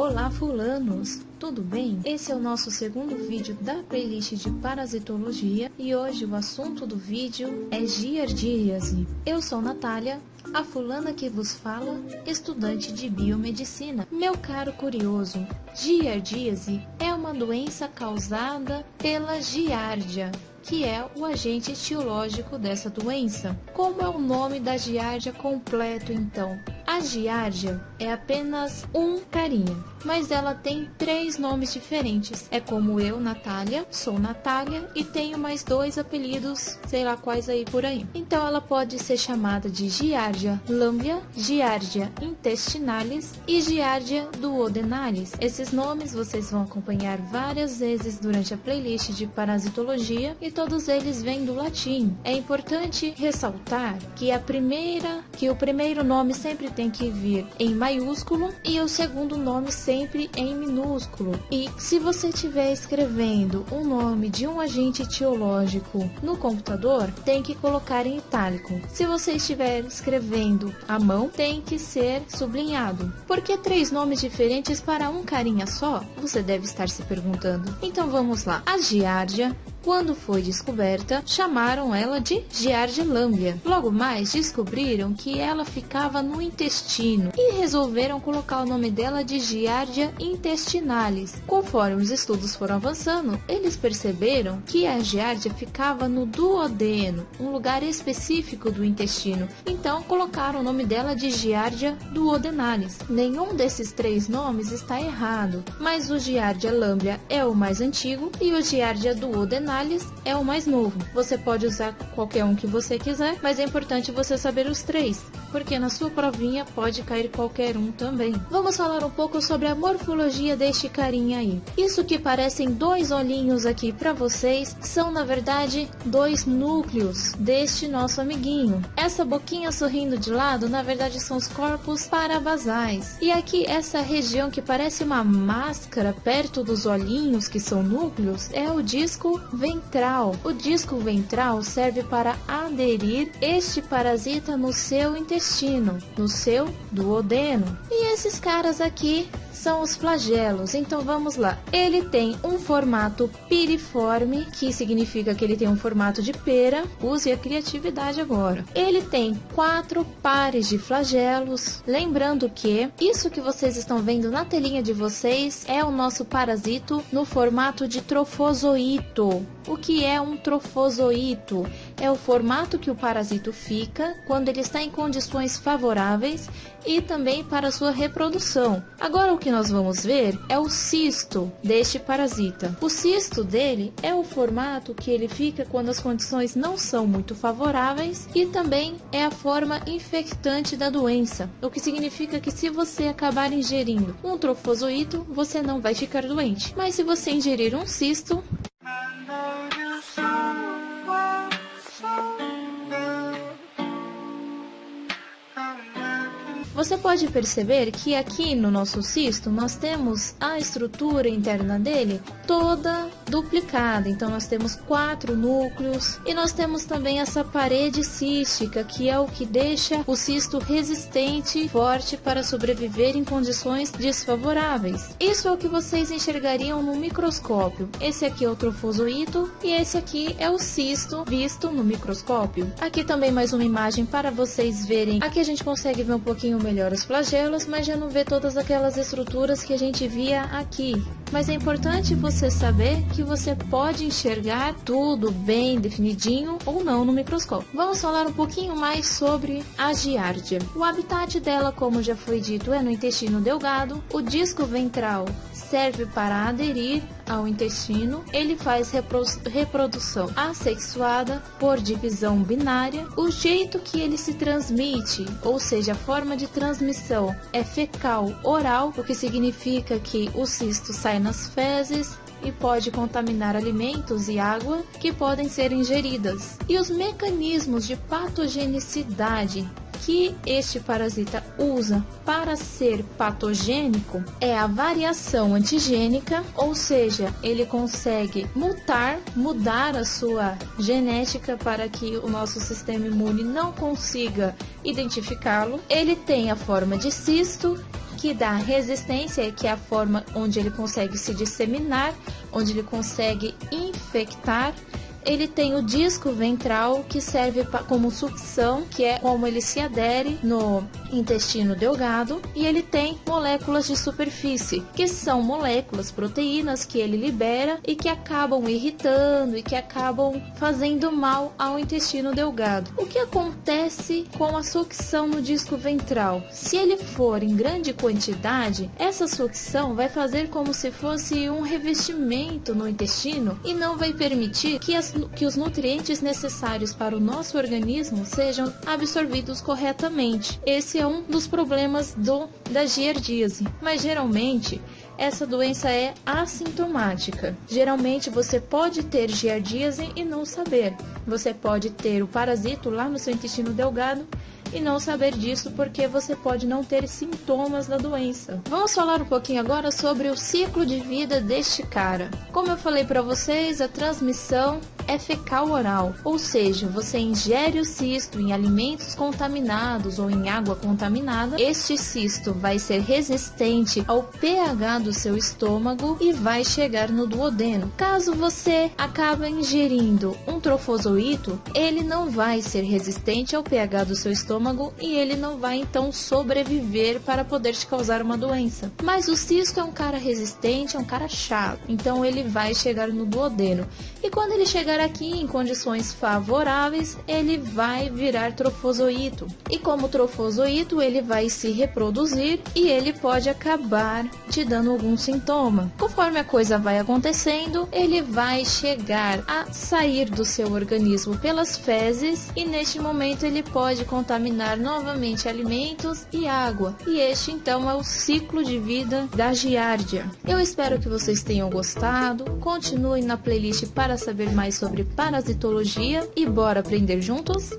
Olá fulanos, tudo bem? Esse é o nosso segundo vídeo da playlist de parasitologia e hoje o assunto do vídeo é giardíase. Eu sou Natália, a fulana que vos fala, estudante de biomedicina. Meu caro curioso, giardíase é uma doença causada pela giardia, que é o agente etiológico dessa doença. Como é o nome da giardia completo então? A giardia é apenas um carinha, mas ela tem 3 nomes diferentes. É como eu, Natália, sou Natália e tenho mais 2 apelidos, sei lá quais aí por aí. Então ela pode ser chamada de giardia lamblia, giardia intestinalis e giardia duodenalis. Esses nomes vocês vão acompanhar várias vezes durante a playlist de parasitologia e todos eles vêm do latim. É importante ressaltar que o primeiro nome sempre tem que vir em maiúsculo e o segundo nome sempre em minúsculo. E se você estiver escrevendo o nome de um agente etiológico no computador, tem que colocar em itálico. Se você estiver escrevendo à mão, tem que ser sublinhado. Por que 3 nomes diferentes para um carinha só? Você deve estar se perguntando. Então vamos lá. A giardia, quando foi descoberta, chamaram ela de giardia lamblia. Logo mais descobriram que ela ficava no intestino e resolveram colocar o nome dela de giardia intestinalis. Conforme os estudos foram avançando, eles perceberam que a giardia ficava no duodeno, um lugar específico do intestino. Então colocaram o nome dela de giardia duodenalis. Nenhum desses 3 nomes está errado, mas o giardia lamblia é o mais antigo e o giardia duodenalis é o mais novo. Você pode usar qualquer um que você quiser, mas é importante você saber os 3, porque na sua provinha pode cair qualquer um também. Vamos falar um pouco sobre a morfologia deste carinha aí. Isso que parecem 2 olhinhos aqui para vocês são na verdade 2 núcleos deste nosso amiguinho. Essa boquinha sorrindo de lado na verdade são os corpos parabasais. E aqui essa região que parece uma máscara perto dos olhinhos que são núcleos é o disco ventral. O disco ventral serve para aderir este parasita no seu intestino, no seu duodeno. E esses caras aqui são os flagelos. Então vamos lá. Ele tem um formato piriforme, que significa que ele tem um formato de pera. Use a criatividade agora. Ele tem 4 pares de flagelos. Lembrando que isso que vocês estão vendo na telinha de vocês é o nosso parasito no formato de trofozoito. O que é um trofozoito? É o formato que o parasito fica quando ele está em condições favoráveis e também para sua reprodução. Agora o que nós vamos ver é o cisto deste parasita. O cisto dele é o formato que ele fica quando as condições não são muito favoráveis e também é a forma infectante da doença, o que significa que se você acabar ingerindo um trofozoito, você não vai ficar doente. Mas se você ingerir um cisto, você pode perceber que aqui no nosso cisto nós temos a estrutura interna dele toda duplicada. Então nós temos 4 núcleos e nós temos também essa parede cística, que é o que deixa o cisto resistente e forte para sobreviver em condições desfavoráveis. Isso é o que vocês enxergariam no microscópio. Esse aqui é o trofozoito e esse aqui é o cisto visto no microscópio. Aqui também mais uma imagem para vocês verem. Aqui a gente consegue ver um pouquinho melhor os flagelos, mas já não vê todas aquelas estruturas que a gente via aqui. Mas é importante você saber que você pode enxergar tudo bem definidinho ou não no microscópio. Vamos falar um pouquinho mais sobre a giardia. O habitat dela, como já foi dito, é no intestino delgado. O disco ventral serve para aderir ao intestino. Ele faz reprodução assexuada por divisão binária. O jeito que ele se transmite, ou seja, a forma de transmissão é fecal-oral, o que significa que o cisto sai nas fezes e pode contaminar alimentos e água que podem ser ingeridas. E os mecanismos de patogenicidade que este parasita usa para ser patogênico é a variação antigênica, ou seja, ele consegue mudar a sua genética para que o nosso sistema imune não consiga identificá-lo. Ele tem a forma de cisto, que dá resistência, que é a forma onde ele consegue se disseminar, onde ele consegue infectar. Ele tem o disco ventral, que serve como sucção, que é como ele se adere no intestino delgado, e ele tem moléculas de superfície, que são moléculas, proteínas que ele libera e que acabam irritando e que acabam fazendo mal ao intestino delgado. O que acontece com a sucção no disco ventral? Se ele for em grande quantidade, essa sucção vai fazer como se fosse um revestimento no intestino e não vai permitir que os nutrientes necessários para o nosso organismo sejam absorvidos corretamente. Esse é um dos problemas da giardíase, mas geralmente essa doença é assintomática. Geralmente você pode ter giardíase e não saber. Você pode ter o parasito lá no seu intestino delgado e não saber disso, porque você pode não ter sintomas da doença. Vamos falar um pouquinho agora sobre o ciclo de vida deste cara. Como eu falei para vocês, a transmissão é fecal-oral, ou seja, você ingere o cisto em alimentos contaminados ou em água contaminada. Este cisto vai ser resistente ao pH do seu estômago e vai chegar no duodeno. Caso você acabe ingerindo um trofozoito, ele não vai ser resistente ao pH do seu estômago e ele não vai então sobreviver para poder te causar uma doença. Mas o cisto é um cara resistente, é um cara chato, então ele vai chegar no duodeno. E quando ele chegar aqui em condições favoráveis, ele vai virar trofozoito. E como trofozoito, ele vai se reproduzir e ele pode acabar te dando algum sintoma. Conforme a coisa vai acontecendo, ele vai chegar a sair do seu organismo pelas fezes e neste momento ele pode contaminar novamente alimentos e água. E este então é o ciclo de vida da giardia. Eu espero que vocês tenham gostado. Continuem na playlist para saber mais sobre parasitologia e bora aprender juntos?